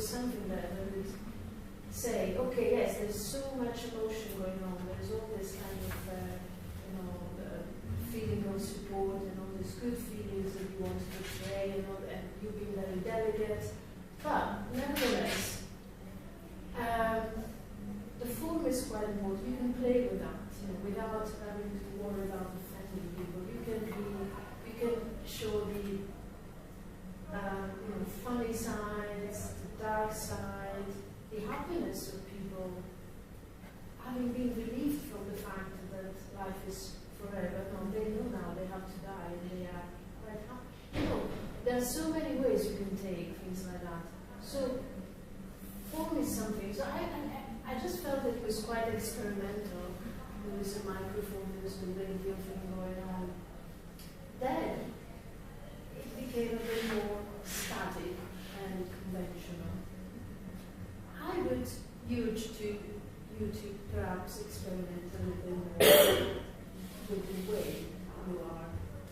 something that I would say, okay, yes, there's so much emotion going on, there's all this kind of, feeling of support and all these good feelings that you want to portray, and you being very delicate, but nevertheless, the form is quite important. You can play with that, without having to worry about offending people. You can show the funny sides, the dark side, the happiness of people having been relieved from the fact that life is forever. No, they know now they have to die, and they are quite happy. There are so many ways you can take things like that. So form is something. So I just felt it was quite experimental. There was a microphone, there was a radio thing going on. Then it became a bit more static and conventional. I would urge you to perhaps experiment a little bit more with the way you are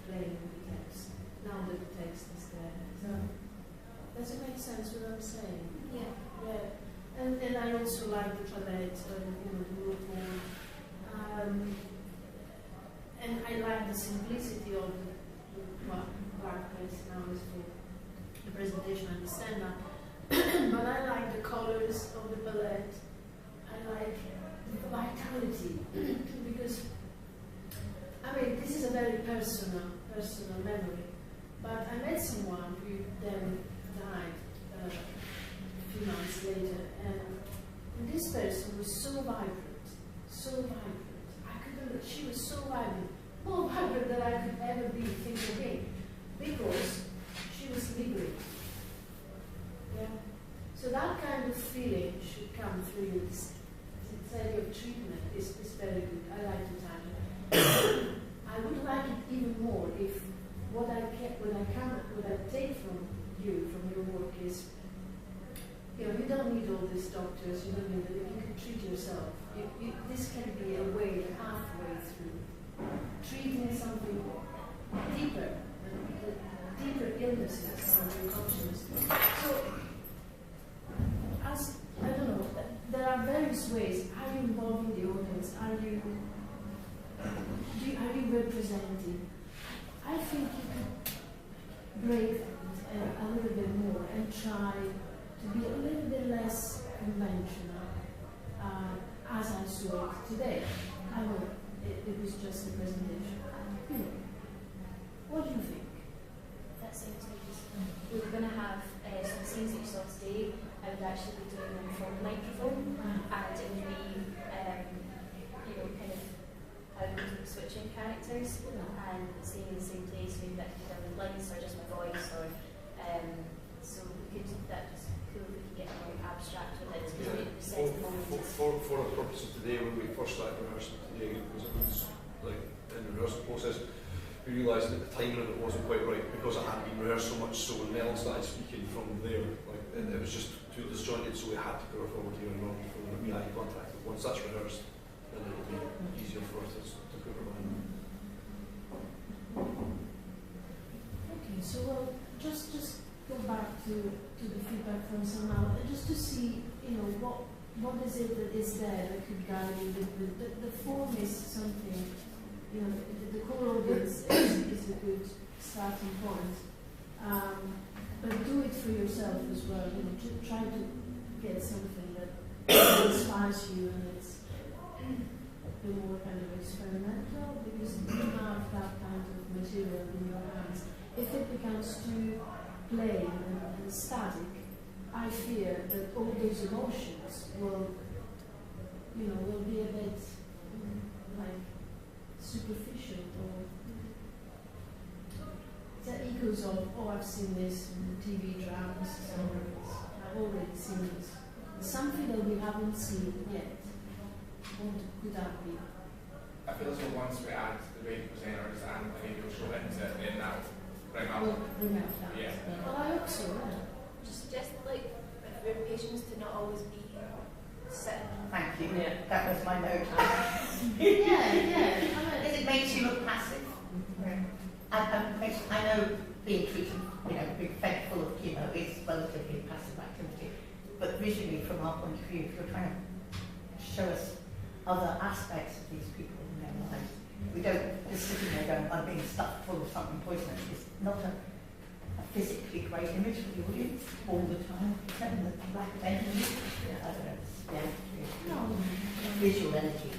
playing with the text, now that the text is there. So, does it make sense what I'm saying? Yeah. And I also like the palette, the movement. And I like the simplicity of the black place now is for the presentation, I understand that. But I like the colors of the palette. I like the vitality because this is a very personal memory. But I met someone who then died a few months later, and this person was so vibrant. She was so vibrant, more vibrant than I could ever be thinking again, because she was liberated. Yeah. So that kind of feeling should come through you. This idea of treatment is very good. I like to time. I would like it even more if what I take from your work is, you don't need all these doctors, you don't need it, you can treat yourself. This can be a way, halfway through, treating something deeper, deeper illnesses of your consciousness. So, I don't know, there are various ways. Are you involving the audience? Are you representing? I think you could break it a little bit more and try to be a little bit less conventional, as I saw it today. I know it was just a presentation. What do you think? That sounds good. We were going to have some scenes that you saw today. I would actually be doing them from the microphone, and it would be, kind of how we keep switching characters and staying in the same place, maybe that could be done with lights or just my voice, or so we could, that was cool if we could get more abstract with it, because we set the moment. For the purpose of today, when we first started rehearsing today, because it was like in the rehearsal process, we realised that the timing of it wasn't quite right, because it hadn't been rehearsed so much. So when Mel started speaking from there, it was just too disjointed, so we had to put our forward here and on before we had contact. But once that's rehearsed, then it'll be easier for us to put our mind. Okay, so just go back to the feedback from someone, just to see, what is it that is there that could guide you. The form is something. The core audience is a good starting point, but do it for yourself as well. To try to get something that inspires you, and it's a bit more kind of experimental, because you have that kind of material in your hands. If it becomes too plain and static, I fear that all those emotions will be a bit like superficial, or the echoes of, I've seen this in TV dramas, I've already seen this. Something that we haven't seen yet. What could that be? I feel as though once we add the way to present our design, I think you'll show it in that bring out. Yeah. Well, I hope so. Just suggest for patients to not always be sitting. Thank you. Yeah, that was my note. yeah. Because it makes you look passive. I know being treated, being fed full of chemo is relatively passive activity. but visually from our point of view, if you're trying to show us other aspects of these people in their lives, we don't just sitting there going, I'm being stuffed full of something poisonous. It's not a physically great image for the audience all the time. And the lack of energy, I don't know, visual energy,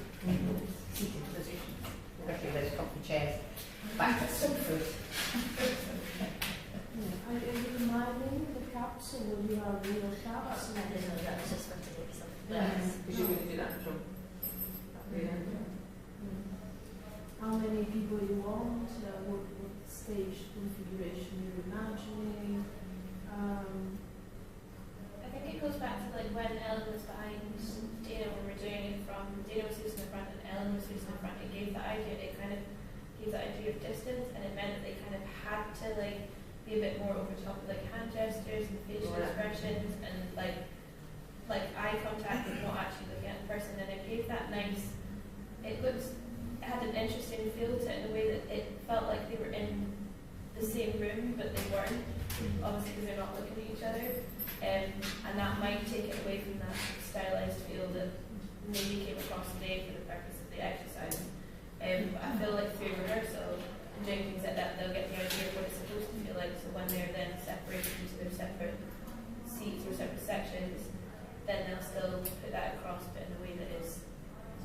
seated position, especially those comfy chairs, back to sofas. Are you reminding the caps or will you have real caps? I didn't know that was just for today. So. Because you're going to do that from the end. How many people you want? What stage configuration you're imagining? I think it goes back to like when Ellen was behind Dana when we were doing it from Dana was facing the front and Ellen was facing the front. It gave the idea. It kind of gave the idea of distance, and it meant that they kind of had to like be a bit more over top with like hand gestures and facial expressions and like eye contact and not actually looking at the person. And it gave that nice. It had an interesting feel to it in a way that it felt like they were in the same room, but they weren't, obviously because they're not looking at each other. And that might take it away from that stylized feel that maybe came across today for the purpose of the exercise. But I feel like through rehearsal and doing things like that, they'll get the idea of what it's supposed to feel like. So when they're then separated into their separate seats or separate sections, then they'll still put that across, but in a way that is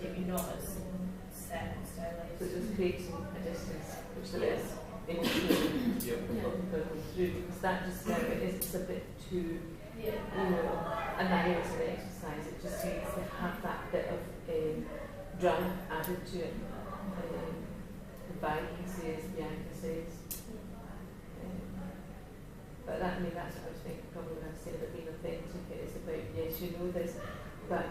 maybe not as set and stylized. So just creating a distance, which there is emotionally from what people are going through, because that just it's a bit too, you know, a narrow to the exercise. It just needs to have that bit of drama added to it. Vibe says, Bianca says. But that, I mean, that's what I was thinking probably when I was saying about being authentic. It's about, yes, you know this, but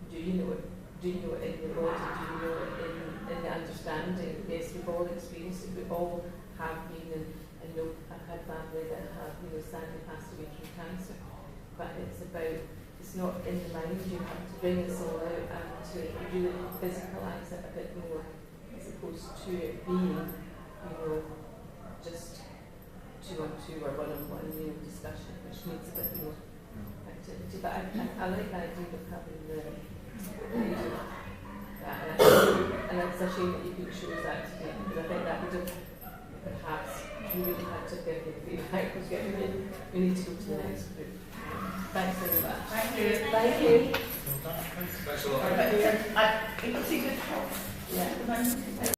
do you know it? Do you know it in the body? Do you know it in the understanding? Yes, we've all experienced it. We all have been, and know, I've had family that have, sadly passed away from cancer. But it's about, it's not in the mind. You have to bring this all out and to really physicalise it a bit more, as opposed to it being, just 2-on-2 or 1-on-1, discussion, which needs a bit more activity. But I like the idea of having the and it's a shame that you couldn't show us that today, because I think that would have perhaps you would have had to give the feedback, because we need to go to the next group. Thanks very much. Thank you. Thank you. Thanks a lot. It was a good help. Yeah.